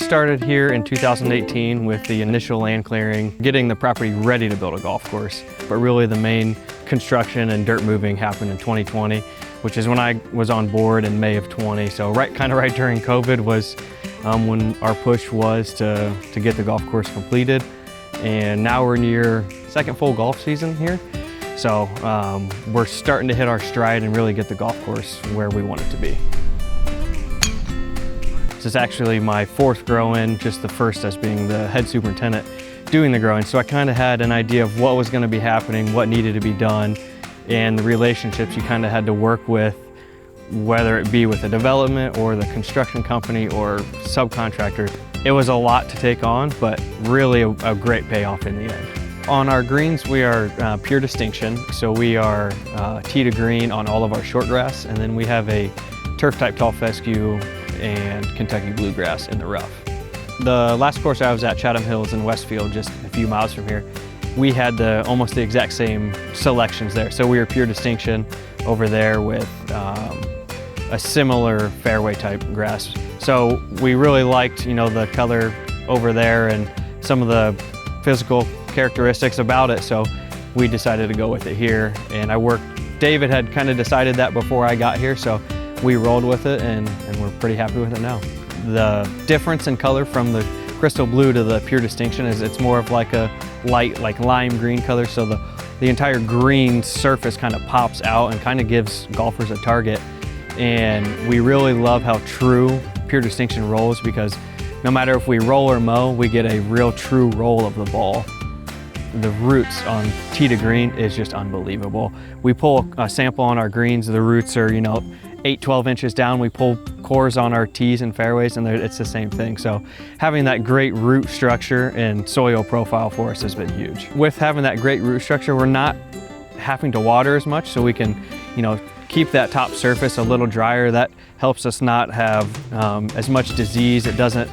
started here in 2018 with the initial land clearing, getting the property ready to build a golf course. But really the main construction and dirt moving happened in 2020, which is when I was on board in May of 20. So right during COVID was when our push was to get the golf course completed. And now we're in your second full golf season here. So we're starting to hit our stride and really get the golf course where we want it to be. This is actually my fourth grow-in, just the first as being the head superintendent doing the growing. So I kind of had an idea of what was going to be happening, what needed to be done, and the relationships you kind of had to work with, whether it be with the development or the construction company or subcontractors. It was a lot to take on, but really a great payoff in the end. On our greens, we are pure distinction. So we are tee to green on all of our short grass, and then we have a turf type tall fescue and Kentucky bluegrass in the rough. The last course I was at, Chatham Hills in Westfield, just a few miles from here, we had almost the exact same selections there. So we were pure distinction over there with a similar fairway type grass. So we really liked, the color over there and some of the physical characteristics about it. So we decided to go with it here. And David had kind of decided that before I got here. So we rolled with it and we're pretty happy with it now. The difference in color from the crystal blue to the pure distinction is it's more of like a light, like lime green color. So the entire green surface kind of pops out and kind of gives golfers a target. And we really love how true pure distinction rolls, because no matter if we roll or mow, we get a real true roll of the ball. The roots on tee to green is just unbelievable. We pull a sample on our greens, the roots are 8-12 inches down. We pull cores on our tees and fairways, and it's the same thing. So having that great root structure and soil profile for us has been huge. With having that great root structure, we're not having to water as much, so we can keep that top surface a little drier. That helps us not have as much disease. It doesn't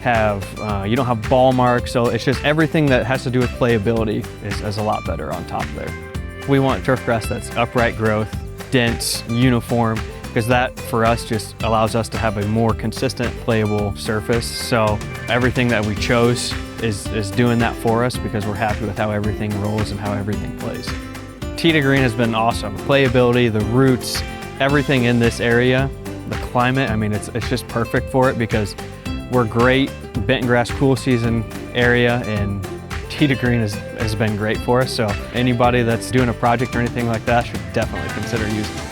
have, you don't have ball marks, so it's just everything that has to do with playability is a lot better on top there. We want turf grass that's upright growth, dense, uniform, because that for us just allows us to have a more consistent playable surface. So everything that we chose is doing that for us, because we're happy with how everything rolls and how everything plays. Tee to green has been awesome. Playability, the roots, everything in this area, the climate, it's just perfect for it, because we're great Bentgrass cool season area, and tee to green has been great for us. So anybody that's doing a project or anything like that should definitely consider using it.